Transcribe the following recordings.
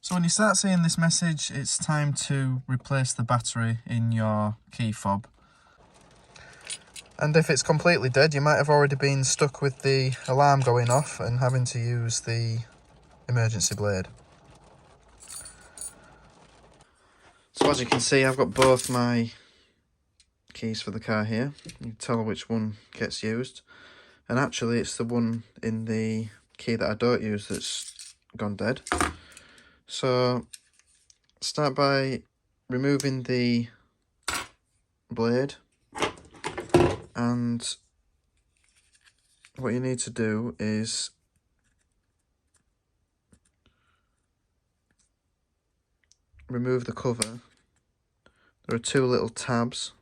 So when you start seeing this message, it's time to replace the battery in your key fob. And if it's completely dead, you might have already been stuck with the alarm going off and having to use the emergency blade. So as you can see, I've got both my keys for the car here. You can tell which one gets used. And actually it's the one in the key that I don't use that's gone dead. So start by removing the blade, and what you need to do is remove the cover. There are two little tabs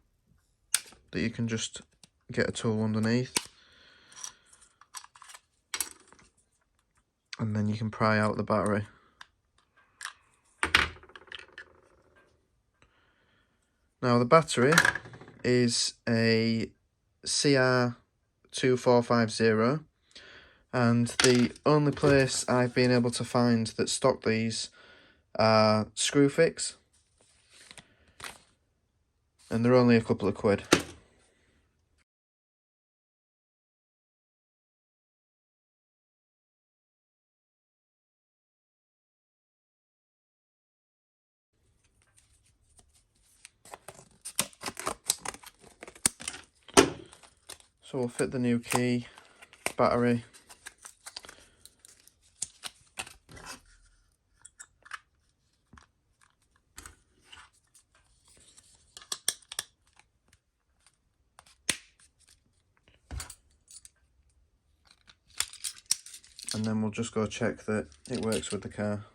that you can just get a tool underneath, and then you can pry out the battery. Now the battery is a CR2450, and the only place I've been able to find that stock these are Screwfix, and they're only a couple of quid. So we'll fit the new key, battery, and then we'll just go check that it works with the car.